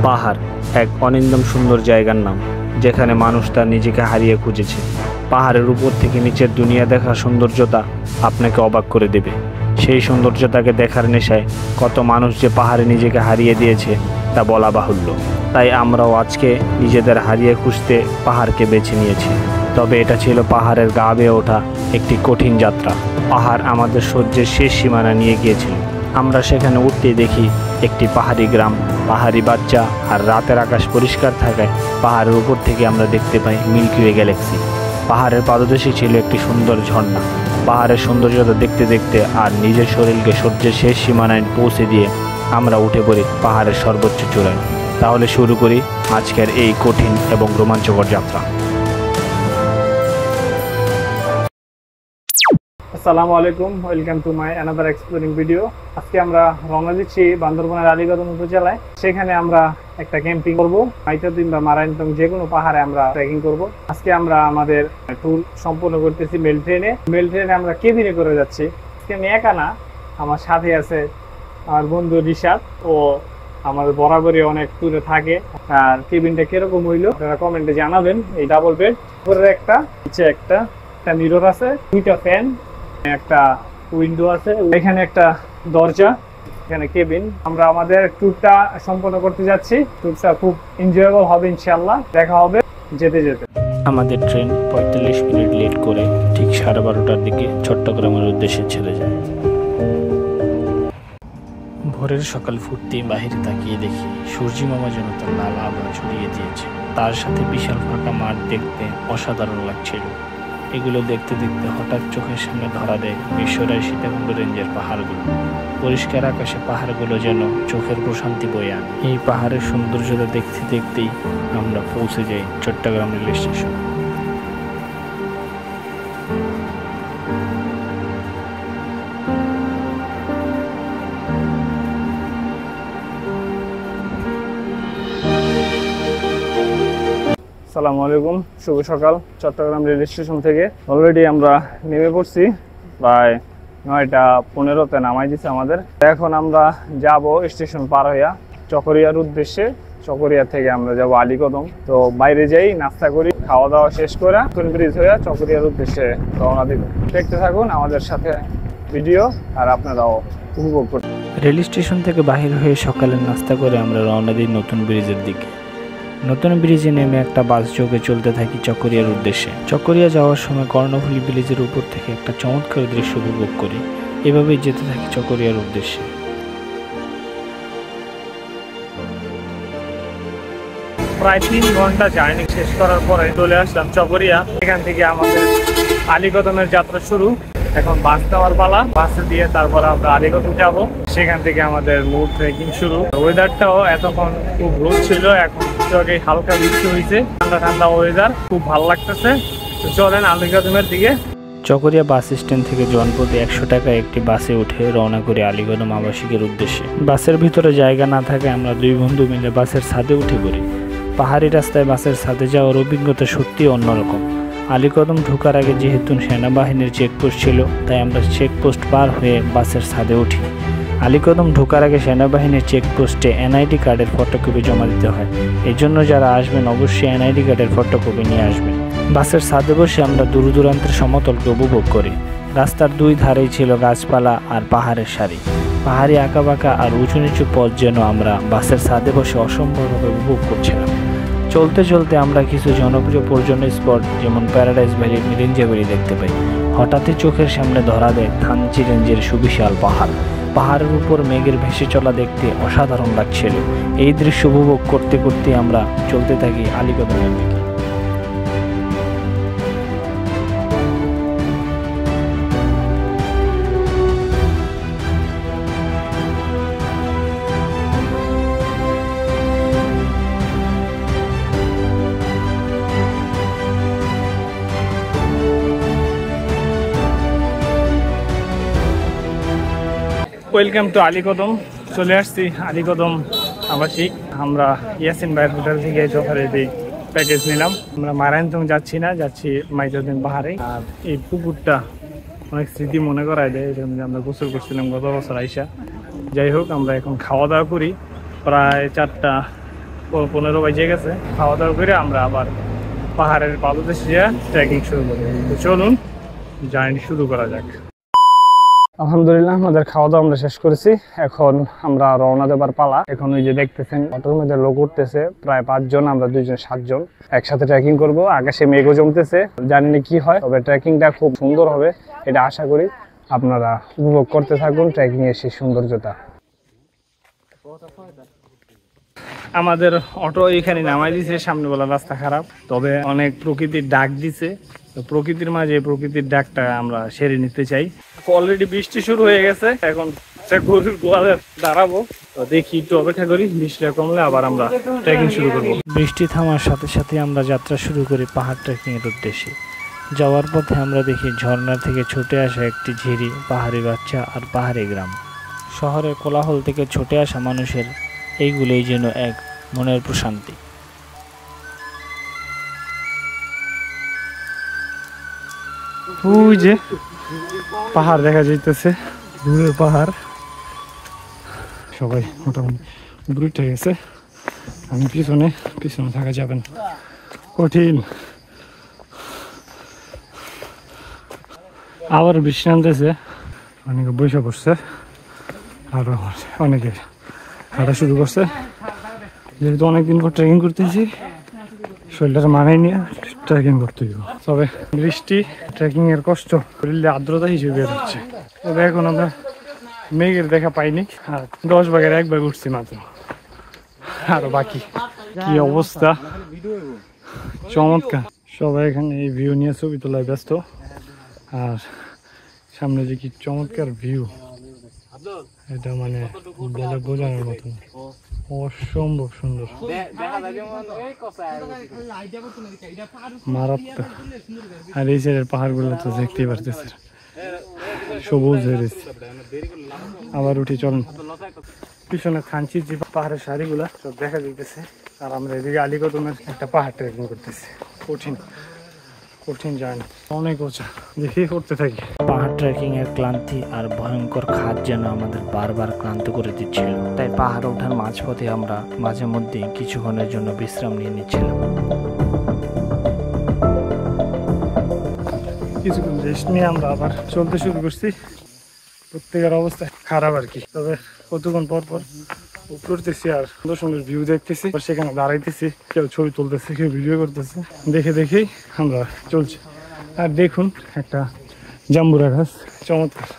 পাহাড় এক অনিন্দম সুন্দর জায়গার নাম, যেখানে মানুষ তার নিজেকে হারিয়ে খুঁজেছে। পাহাড়ের উপর থেকে নিচের দুনিয়া দেখার সৌন্দর্যতা আপনাকে অবাক করে দেবে। সেই সৌন্দর্যতাকে দেখার নেশায় কত মানুষ যে পাহাড়ে নিজেকে হারিয়ে দিয়েছে তা বলা বাহুল্য। তাই আমরাও আজকে নিজেদের হারিয়ে খুঁজতে পাহাড়কে বেছে নিয়েছি। তবে এটা ছিল পাহাড়ের গা বেয়ে ওঠা একটি কঠিন যাত্রা। পাহাড় আমাদের সহ্যের শেষ সীমানা নিয়ে গিয়েছিল। আমরা সেখানে উঠতেই দেখি একটি পাহাড়ি গ্রাম, পাহাড়ি বাচ্চা, আর রাতের আকাশ পরিষ্কার থাকায় পাহাড়ের উপর থেকে আমরা দেখতে পাই মিল্কি ওয়ে গ্যালাক্সি। পাহাড়ের পাদদেশে ছিল একটি সুন্দর ঝর্ণা। পাহাড়ের সৌন্দর্যতা দেখতে দেখতে আর নিজের শরীরকে সূর্যের শেষ সীমানায় পৌঁছে দিয়ে আমরা উঠে পড়ি পাহাড়ের সর্বোচ্চ চূড়ায়। তাহলে শুরু করি আজকের এই কঠিন এবং রোমাঞ্চকর যাত্রা। আসসালামু আলাইকুম, welcome to my another exploring video. আজকে আমরা রওনা দিচ্ছি বান্দরবানের আলীকদম উপজেলায়। সেখানে আমরা একটা ক্যাম্পিং করব। মাইতাদিন বা মারাইনটং যে কোনো পাহাড়ে আমরা ট্রেকিং করব। আজকে আমরা আমাদের ট্যুর সম্পূর্ণ করতেছি মেল ট্রেনে। আমরা কেবিনে করে যাচ্ছি। আজকে আমি একা না, আমার সাথে আছে আমার বন্ধু রিশাদ। ও আমাদের বরাবরই অনেক ট্যুরে থাকে। আর কেবিনটা কিরকম হইলো আপনারা কমেন্টে জানাবেন। এই ডাবল বেড, উপরে একটা, নিচে একটা মিরর আছে, দুইটা ফ্যান, একটা উইন্ডো আছে, এখানে একটা দরজা, এখানে কেবিন। আমরা আমাদের ট্যুরটা সম্পন্ন করতে যাচ্ছি। ট্যুরটা খুব এনজয়েবল হবে ইনশাআল্লাহ। দেখা হবে যেতে যেতে। আমাদের ট্রেন 45 মিনিট লেট করে ঠিক 12:30টার দিকে চট্টগ্রামের উদ্দেশ্যে ছেড়ে যায়। ভোরের সকাল ফুটতেই বাহিরে তাকিয়ে দেখি সূর্যি মামা যেন তার লাল আভা ছড়িয়ে দিয়েছে। তার সাথে বিশাল ফাঁকা মাঠ দেখতে অসাধারণ লাগছিল। এগুলো দেখতে দেখতে হঠাৎ চোখের সামনে ধরা দেয় মিশরের সীতাকুণ্ড রেঞ্জের পাহাড়গুলো। পরিষ্কার আকাশে পাহাড়গুলো যেন চোখের প্রশান্তি বয়ে আনে। এই পাহাড়ের সৌন্দর্যতা দেখতে দেখতেই আমরা পৌঁছে যাই চট্টগ্রাম রেল স্টেশন। আসসালামু আলাইকুম, শুভ সকাল। চট্টগ্রাম রেল স্টেশন থেকে অলরেডি আমরা নেমে পড়ছি। প্রায় 9:15-তে নামাই দিচ্ছে আমাদের। এখন আমরা যাব স্টেশন পার হইয়া চকরিয়ার উদ্দেশ্যে। চকরিয়া থেকে আমরা যাব আলীকদম। তো বাইরে যাই, নাস্তা করি, খাওয়া দাওয়া শেষ করে ব্রিজ হইয়া চকরিয়ার উদ্দেশ্যে রওনা দিব। দেখতে থাকুন আমাদের সাথে ভিডিও, আর আপনারাও উপভোগ করুন। রেল স্টেশন থেকে বাহির হয়ে সকালের নাস্তা করে আমরা রওনা দিই নতুন ব্রিজের দিকে। নতুন ব্রিজে নেমে একটা বাস যোগে চলতে থাকি চকরিয়ার উদ্দেশ্যে। চকরিয়া যাওয়ার সময় কর্ণফুলী ব্রিজের উপর থেকে একটা চমৎকার দৃশ্য উপভোগ করি। এভাবেই যেতে থাকি চকরিয়ার উদ্দেশ্যে। প্রায় 3 ঘন্টা জার্নি শেষ করার পরে চলে আসলাম চকরিয়া। এখান থেকে আমাদের আলীকদমের যাত্রা শুরু। এখন বাস নেওয়ার পালা। বাসে দিয়ে তারপর আমরা আলীকদম যাব। সেখান থেকে আমাদের মূল ট্রেকিং শুরু। ওয়েদারটাও এতক্ষণ খুব রোদ ছিল, এখন হালকা বৃষ্টি হয়েছে। ঠান্ডা ঠান্ডা ওয়েদার, খুব ভালো লাগতেছে। তো চলেন আলীকদমের দিকে। চকরিয়া বাস স্ট্যান্ড থেকে জনপ্রতি 100 টাকা একটি বাসে উঠে রওনা করি আলীকদম আবাসিকের উদ্দেশ্যে। বাসের ভিতরে জায়গা না থাকে আমরা দুই বন্ধু মিলে বাসের ছাদে উঠে পড়ি। পাহাড়ি রাস্তায় বাসের ছাদে যাওয়ার অভিজ্ঞতা সত্যি অন্যরকম। আলীকদম ঢোকার আগে যেহেতু সেনাবাহিনীর চেকপোস্ট ছিল, তাই আমরা চেকপোস্ট পার হয়ে বাসের ছাদে উঠি। আলীকদম ঢোকার আগে সেনাবাহিনীর চেকপোস্টে এনআইডি কার্ডের ফটোকপি জমা দিতে হয়। এই জন্য যারা আসবেন অবশ্যই এনআইডি কার্ডের ফটোকপি নিয়ে আসবেন। বাসের ছাদে বসে আমরা দূর দূরান্তের সমতলকে উপভোগ করি। রাস্তার দুই ধারেই ছিল গাছপালা আর পাহাড়ের সারি। পাহাড়ি আঁকাবাঁকা আর উঁচু নিচু পথ যেন আমরা বাসের ছাদে বসে অসম্ভবভাবে উপভোগ করছিলাম। চলতে চলতে আমরা কিছু জনপ্রিয় পর্যটন স্পট যেমন প্যারাডাইস ভ্যালি, মিরিঞ্জা ভ্যালি দেখতে পাই। হঠাৎই চোখের সামনে ধরা দেয় থানচি রেঞ্জের সুবিশাল পাহাড়। পাহাড়ের উপর মেঘের ভেসে চলা দেখতে অসাধারণ লাগছিল। এই দৃশ্য উপভোগ করতে করতে আমরা চলতে থাকি আলীকদমের দিকে। Welcome to Alikadam. চলে আসছি আলীকদম আবাসিক। আমরা ইয়াসিন ভাইয়ের হোটেল থেকে যথারীতি প্যাকেজ নিলাম। আমরা মারাইনটং যাচ্ছি না, যাচ্ছি মাইতাদিন পাহাড়ে। আর এই পুকুরটা অনেক স্মৃতি মনে করায় দেয়। এটার মধ্যে আমরা গোসল করছিলাম গত বছর আইসা। যাই হোক, আমরা এখন খাওয়া দাওয়া করি। প্রায় 4টা 15 বাজে গেছে। খাওয়া দাওয়া করে আমরা আবার পাহাড়ের পাদদেশে ট্রেকিং শুরু করি। তো চলুন জার্নি শুরু করা যাক। আলহামদুলিল্লাহ আমাদের খাওয়া দাওয়া আমরা শেষ করেছি। এখন আমরা রওনা দেবার পালা। এখন ওই যে দেখতেছেন অটোর মধ্যে লোক উঠতেছে, প্রায় 5 জন, আমরা 2 জন 7 জন একসাথে ট্রেকিং করব। আকাশে মেঘও জমতেছে, জানি না কি হয়, তবে ট্রেকিংটা খুব সুন্দর হবে এটা আশা করি। আপনারা উপভোগ করতে থাকুন ট্রেকিং এর সেই সৌন্দর্যতা। আমাদের অটো এখানে নামাই দিছে, সামনে বলা রাস্তা খারাপ, তবে অনেক প্রকৃতির ডাক দিছে। তো প্রকৃতির মাঝে প্রকৃতির ডাকটা আমরা সেরে নিতে চাই। অলরেডি বৃষ্টি শুরু হয়ে গেছে, এখন গরুর গোয়ালে দাঁড়াবো। তো দেখি একটু অপেক্ষা করি, বৃষ্টিটা কমলে আবার আমরা ট্রেকিং শুরু করবো। বৃষ্টি থামার সাথে সাথে আমরা যাত্রা শুরু করি পাহাড় ট্রেকিং এর উদ্দেশ্যে। যাওয়ার পথে আমরা দেখি ঝর্ণা থেকে ছুটে আসা একটি ঝিরি, পাহাড়ি বাচ্চা আর পাহাড়ি গ্রাম। শহরের কোলাহল থেকে ছুটে আসা মানুষের এইগুলোই যেন এক মনের প্রশান্তি। ওই যে পাহাড় দেখা যাইতেছে, দূরের পাহাড়। সবাই মোটামুটি উপরে উঠে গেছে, আমি পিছনে থাকা যাবে না, কঠিন। আবার বৃষ্টি নামতেছে, অনেকে বসে পড়ছে, আরো অনেকে হাঁটা শুরু করছে। যেহেতু অনেকদিন পর ট্রেকিং করতেছি, শরীরটা মানায় নিয়ে ট্রেকিং করতে হইব। তবে বৃষ্টি ট্রেকিং এর কষ্ট, শরীরে আর্দ্রতা হিসেবে বের হচ্ছে। তবে এখন আমরা মেঘের দেখা পাইনি, আর 10 ভাগের 1 ভাগ উঠছি মাত্র, আরো বাকি। কি অবস্থা, চমৎকার। সবাই এখানে এই ভিউ নিয়ে ছবি তোলায় ব্যস্ত। আর সামনে যে কি চমৎকার ভিউ, এটা মানে বলে বোঝানোর মতো না, অসম্ভব সুন্দর, মারাত্মক। আর এই সাইডের পাহাড়গুলো তো দেখতেই পারতেছে, সবুজ হয়ে গেছে। আবার উঠি, চলুন। পিছনে খানচির যে পাহাড়ের সারিগুলা সব দেখা যাইতেছে। আর আমরা এদিকে আলীকদমের একটা পাহাড় ট্রেকিং করতেছি। কঠিন জার্নি, অনেক উঁচা, দেখি করতে থাকি। পাহাড় ট্রেকিং এর ক্লান্তি আর ভয়ঙ্কর খাদ যেন আমাদের বারবার ক্লান্ত করে দিচ্ছিল। তাই পাহাড় ওঠার মাঝপথে আমরা মাঝে মধ্যে কিছুক্ষণের জন্য বিশ্রাম নিয়ে নিচ্ছিলাম। কিছুক্ষণ রেস্ট নিয়ে আমরা আবার চলতে শুরু করছি। প্রত্যেকের অবস্থা খারাপ আর কি, তবে কতক্ষণ পর উঠতেছি আর সুন্দর সুন্দর ভিউ দেখতেছি। সেখানে দাঁড়াইতেছি, কেউ ছবি তুলতেছে, কেউ ভিডিও করতেছে, দেখেই আমরা চলছি। আর দেখুন একটা জাম্বুরা গাছ, চমৎকার।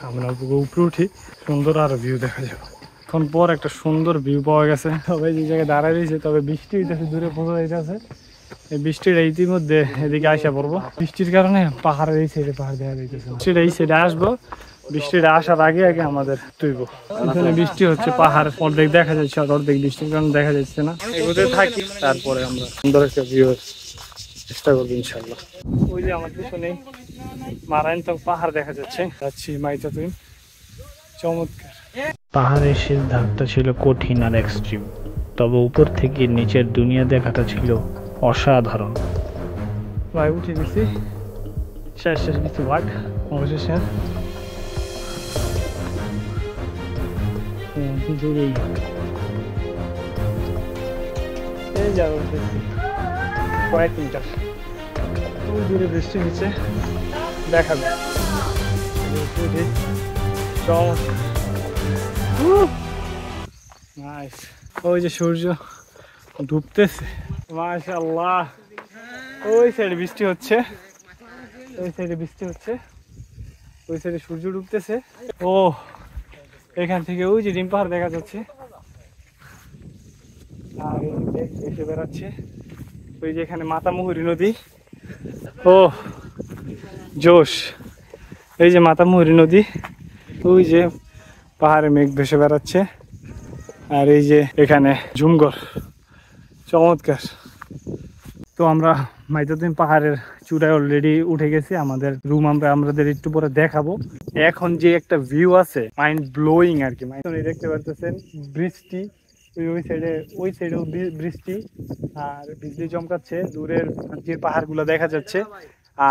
আমরা উপরে উঠি, সুন্দর আরো ভিউ দেখা যাবে। এখন পর একটা সুন্দর ভিউ পাওয়া গেছে। সবাই যে জায়গায় দাঁড়ায় রয়েছে, তবে বৃষ্টি হইতেছে, দূরে পৌঁছে যাইতেছে। এই বৃষ্টিটা ইতিমধ্যে এদিকে আসা পড়বো। বৃষ্টির কারণে পাহাড়ের এই সাইডে পাহাড় দেখা যাইতেছে, সেটা এই সাইডে আসবো। বৃষ্টিটা আসার আগে আমাদের তুইব। এখানে বৃষ্টি হচ্ছে, পাহাড় অর্ধেক দেখা যাচ্ছে আর অর্ধেক বৃষ্টির কারণে দেখা যাচ্ছে না। এগোতে থাকি, তারপরে আমরা সুন্দর একটা ভিউ চেষ্টা করবো ইনশাল্লাহ। ওই যে আমার পিছনে মারায়ণতং পাহাড় দেখা যাচ্ছে, যাচ্ছি মাইতাতুইন, চমৎকার। পাহাড়ের শেষ ধাপটা ছিল কঠিন আর এক্সট্রিম, তবে উপর থেকে নিচের দুনিয়া দেখাটা ছিল অসাধারণ। ভাই উঠে দিচ্ছি, শেষ কিছু ভাগ অবশেষে। দূরেই এই যাবো কয়েক মিটার দূরে বৃষ্টি নিচে দেখাবে। ওই যে সূর্য ডুবতেছে, মাশাআল্লাহ। ওই সাইডে বৃষ্টি হচ্ছে, ওই সাইডে সূর্য ডুবতেছে। ও এখান থেকে ওই যে ডিম পাহাড় দেখা যাচ্ছে, আর এসে বেড়াচ্ছে ওই যে এখানে মাতামুহুরী নদী। ও জোশ, এই যে মাতামুহুরী নদী, ওই যে পাহাড়ে মেঘ ভেসে বেড়াচ্ছে, আর এই যে এখানে ঝুমঘর, চমৎকার। তো আমরা মাইতাতুইন পাহাড়ের চূড়ায় অলরেডি উঠে গেছি। আমাদের রুম আমাদের একটু পরে দেখাবো। এখন যে একটা ভিউ আছে, মাইন্ড ব্লোয়িং আর কি। দেখতে পারতেছেন বৃষ্টি, ওই সাইডেও বৃষ্টি, আর বিজলি চমকাচ্ছে, দূরের যে পাহাড় গুলা দেখা যাচ্ছে,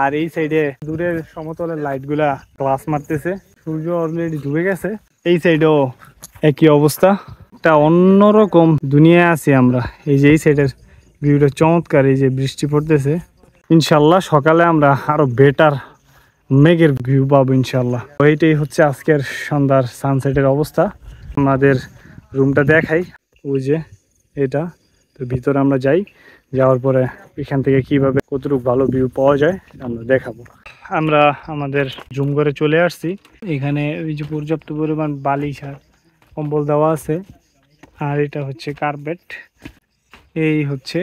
আর এই সাইডে দূরের সমতলের লাইট গুলা গ্লাস মারতেছে। সূর্য অলরেডি ডুবে গেছে, এই সাইডেও একই অবস্থা, একটা অন্যরকম দুনিয়ায় আছি আমরা। এই যে এই সাইডের ভিউটা চমৎকার, এই যে বৃষ্টি পড়তেছে। ইনশাল্লাহ সকালে আমরা আরো বেটার মেঘের ভিউ পাবো ইনশাল্লাহ। এইটাই হচ্ছে আজকের সন্ধ্যার সানসেটের অবস্থা। আমাদের রুমটা দেখাই, ওই যে এটা। তো ভিতরে আমরা যাই, যাওয়ার পরে এখান থেকে কিভাবে কতটুকু ভালো ভিউ পাওয়া যায় আমরা দেখাবো। আমরা আমাদের জুম করে চলে আসছি। এখানে ওই যে পর্যাপ্ত পরিমাণ বালিশ আর কম্বল দেওয়া আছে, আর এটা হচ্ছে কার্পেট। এই হচ্ছে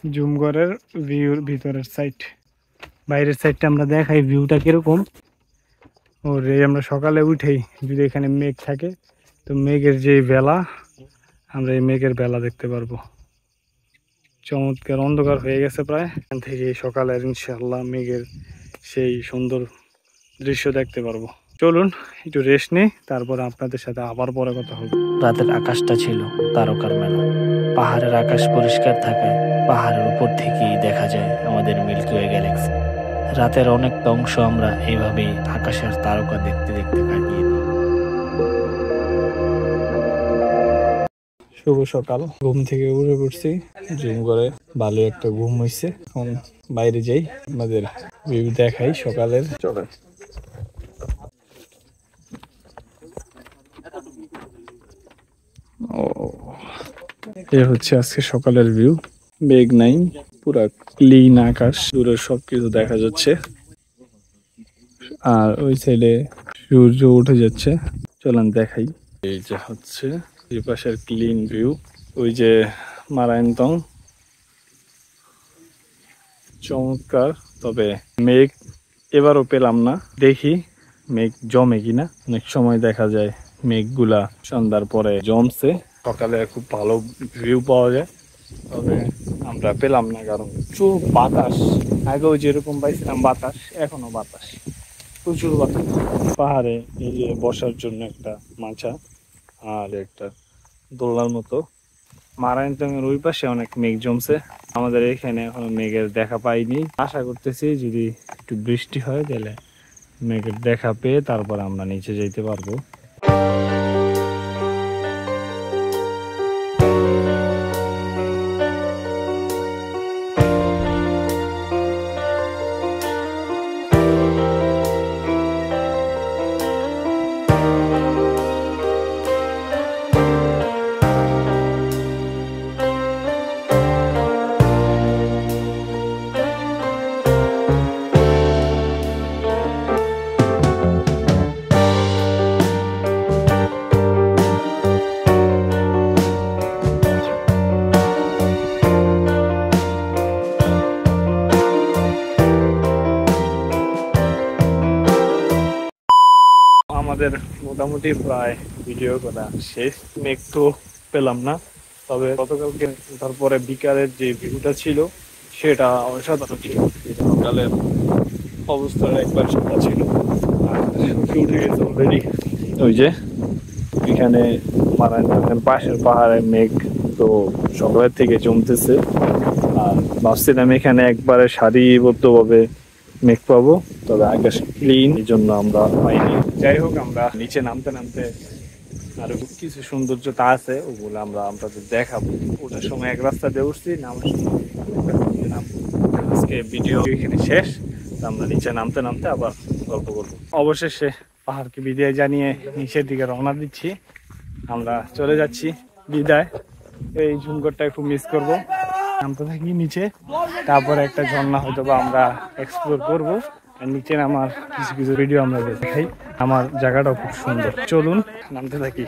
জুম ঘরের ভিউর ভিতরের সাইড। বাইরের সাইডটা আমরা দেখাই ভিউটা কিরকম। ওর এই আমরা সকালে উঠেই যদি এখানে মেঘ থাকে, তো মেঘের যে বেলা, আমরা এই মেঘের বেলা দেখতে পারবো। চমৎকার অন্ধকার হয়ে গেছে প্রায়। এখান থেকে সকালের ইনশাআল্লাহ মেঘের সেই সুন্দর দৃশ্য দেখতে পারবো। চলুন একটু রেস্ট নেই, তারপরে আপনাদের সাথে আবার পরে কথা হবে। রাতের আকাশটা ছিল তারকার মেলা। পাহাড়ের আকাশ পরিষ্কার থাকায় পাহাড়ের উপর থেকেই দেখা যায় আমাদের মিল্কি ওয়ে গ্যালাক্সি। রাতের অনেকটা অংশ আমরা এইভাবেই আকাশের তারকা দেখতে দেখতে কাটিয়ে দিই। শুভ সকাল, ঘুম থেকে উঠে পড়ছি, জুম করে ভালো একটা ঘুম হয়েছে। এখন বাইরে যাই, আমাদের ভিউ দেখাই সকালের। চলে এ হচ্ছে আজকে সকালের ভিউ। মেঘ নাই, পুরা ক্লিন আকাশ, দূরের সবকিছু দেখা যাচ্ছে। আর ওই সাইডে সূর্য উঠে যাচ্ছে। চলেন দেখাই। এই যে হচ্ছে এই পাশের ক্লিন ভিউ। ওই যে মারায়নতং, চমৎকার। তবে মেঘ এবারও পেলাম না, দেখি মেঘ জমে কিনা। অনেক সময় দেখা যায় মেঘগুলা সন্ধ্যার পরে জমছে, সকালে খুব ভালো ভিউ পাওয়া যায়। তবে আমরা পেলাম না, কারণ প্রচুর বাতাস। আগেও যেরকম পাইছিলাম বাতাস, এখনো বাতাস, প্রচুর বাতাস। পাহাড়ে এই যে বসার জন্য একটা মাচা আর একটা দোলনার মতো। মারায়নতংয়ের ওই পাশে অনেক মেঘ জমছে, আমাদের এখানে এখনো মেঘের দেখা পাইনি। আশা করতেছি যদি একটু বৃষ্টি হয় তাহলে মেঘের দেখা পেয়ে তারপর আমরা নিচে যেতে পারবো। আমাদের মোটামুটি প্রায় ভিডিও করা শেষ। মেঘ তো পেলাম না, তবে গতকালকে তারপরে বিকালের যে ভিউটা ছিল সেটা অসাধারণ ছিল। সকালের অবস্থাটা একবার সাদা ছিল, আর উঠে গেছে অলরেডি। ওই যে এখানে মারায়নতংয়ের পাশের পাহাড়ে মেঘ তো সকালের থেকে জমতেছে। আর ভাবছিলাম এখানে একবারে সারিবদ্ধভাবে মেঘ পাবো, তবে আকাশ ক্লিন, এই জন্য আমরা পাইনি। যাই হোক, আমরা নিচে নামতে নামতে আরো কিছু সৌন্দর্যতা আছে, ওগুলো আমরা আপনাদের দেখাবো। ওটার সময় এক রাস্তা দিয়ে উঠছি, নামার সময় আজকে ভিডিও এখানে শেষ। আমরা নিচে নামতে নামতে আবার গল্প করবো। অবশেষে পাহাড়কে বিদায় জানিয়ে নিচের দিকে রওনা দিচ্ছি। আমরা চলে যাচ্ছি, বিদায়। এই ঝুমঘরটায় খুব মিস করবো। নামতে থাকি নিচে, তারপরে একটা ঝর্ণা হয়তো বা আমরা এক্সপ্লোর করবো। নিচে নামার কিছু কিছু ভিডিও আমরা দেখাই। আমার জায়গাটাও খুব সুন্দর। চলুন নামতে থাকি।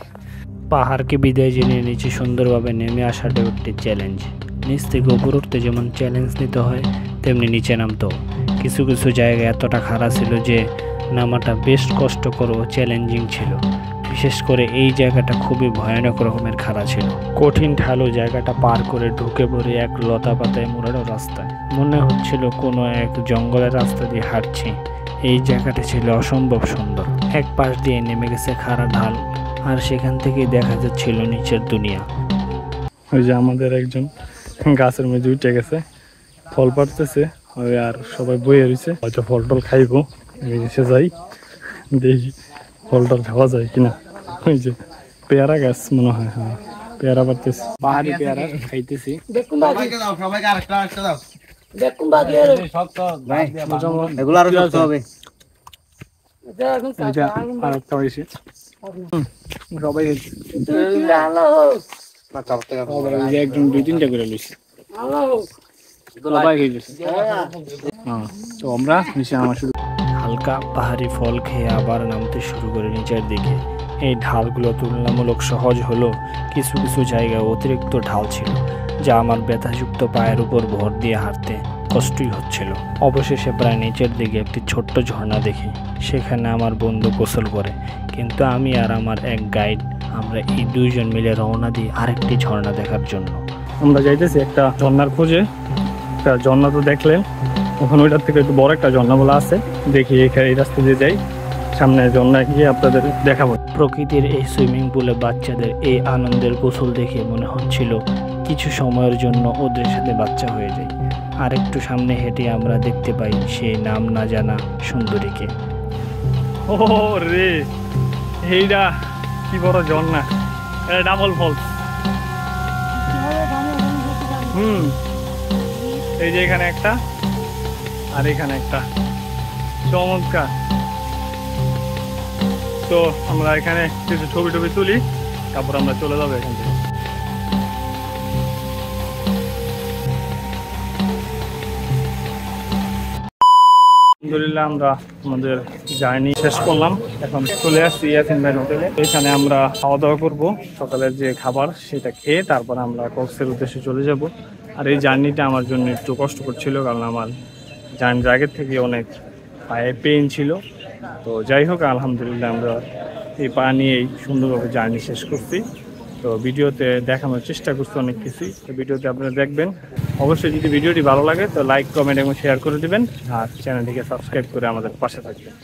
পাহাড়কে বিদায় জানিয়ে নিচে সুন্দরভাবে নেমে আসাটা একটি চ্যালেঞ্জ। নিচ থেকে উপর উঠতে যেমন চ্যালেঞ্জ নিতে হয়, তেমনি নিচে নামতেও। কিছু কিছু জায়গা এতটা খারাপ ছিল যে নামাটা বেশ কষ্টকর ও চ্যালেঞ্জিং ছিল। বিশেষ করে এই জায়গাটা খুবই ভয়ানক রকমের খাড়া ছিল। কঠিন ঢালু জায়গাটা পার করে ঢুকে পড়ে এক লতা পাতায় মোড়ানো রাস্তায়। মনে হচ্ছিল কোনো এক জঙ্গলের রাস্তা দিয়ে হাঁটছি। এই জায়গাটা ছিল অসম্ভব সুন্দর। এক পাশ দিয়ে নেমে গেছে খাড়া ঢাল, আর সেখান থেকেই দেখা যাচ্ছিল নিচের দুনিয়া। ওই যে আমাদের একজন গাছের মধ্যে উঠে গেছে, ফল পাড়তেছে। আর সবাই বইয়ে রয়েছে, হয়তো ফল টল খাইবো। এসে যাই, দেখি ফল টল খাওয়া যায় কিনা। ওই যে পেয়ারা গাছ মনে হয়, হ্যাঁ পেয়ারা পারতেছি, পাহাড়ি পেয়ারা খাইতেছি। এগুলো আরো শক্ত হবে। আরেকটা হয়েছে সবাই একজন 2-3টা করে লইছে সবাই খেয়ে গেছে। তো আমরা নিচে আমার শুরু হালকা পাহাড়ি ফল খেয়ে আবার নামতে শুরু করে নিচের দিকে। এই ঢালগুলো তুলনামূলক সহজ হলেও কিছু কিছু জায়গায় অতিরিক্ত ঢাল ছিল, যা আমার ব্যথাযুক্ত পায়ের উপর ভর দিয়ে হাঁটতে কষ্টই হচ্ছিল। অবশেষে প্রায় নিচের দিকে একটি ছোট্ট ঝর্ণা দেখি। সেখানে আমার বন্ধু গোসল করে, কিন্তু আমি আর আমার এক গাইড আমরা এই 2 জন মিলে রওনা দিই আরেকটি ঝর্ণা দেখার জন্য। আমরা যাইতেছি একটা ঝর্ণার খোঁজে। একটা ঝর্ণা তো দেখলেন, ওখানে ওইটার থেকে একটু বড় একটা ঝর্ণা বলা আছে, দেখি এই রাস্তা দিয়ে যাই, সামনে ঝর্ণায় গিয়ে আপনাদের দেখাবো। প্রকৃতির এই সুইমিং পুলে বাচ্চাদের এই আনন্দের গোসল দেখে মনে হচ্ছিল কিছু সময়ের জন্য ওদের সাথে বাচ্চা হয়ে যায়। আর একটু সামনে হেঁটে আমরা দেখতে পাই সেই নাম না জানা সুন্দরীকে। ও রে, এইটা কি বড় ঝর্ণা, এটা ডাবল ফলস। এই যে এখানে একটা আর এখানে একটা, চমৎকার। তো আমরা এখানে কিছু ছবি টবি তুলি, তারপর আমরা চলে যাবো এখান থেকে। আলহামদুলিল্লাহ আমরা আমাদের জার্নি শেষ করলাম, এখন চলে আসছি ইয়াসিন ভাই হোটেলে। এখানে আমরা খাওয়া দাওয়া করবো, সকালের যে খাবার সেটা খেয়ে তারপর আমরা কক্সের উদ্দেশ্যে চলে যাব। আর এই জার্নিটা আমার জন্য একটু কষ্টকর ছিল, কারণ আমার জার্নির আগের থেকে অনেক পায়ে পেইন ছিল। তো যাই হোক, আলহামদুলিল্লাহ আমরা এই পা নিয়েই সুন্দরভাবে জার্নি শেষ করছি। তো ভিডিওতে দেখানোর চেষ্টা করছি অনেক কিছুই, তো ভিডিওতে আপনারা দেখবেন। অবশ্যই যদি ভিডিওটি ভালো লাগে তো লাইক, কমেন্ট এবং শেয়ার করে দিবেন, আর চ্যানেলটিকে সাবস্ক্রাইব করে আমাদের পাশে থাকবেন।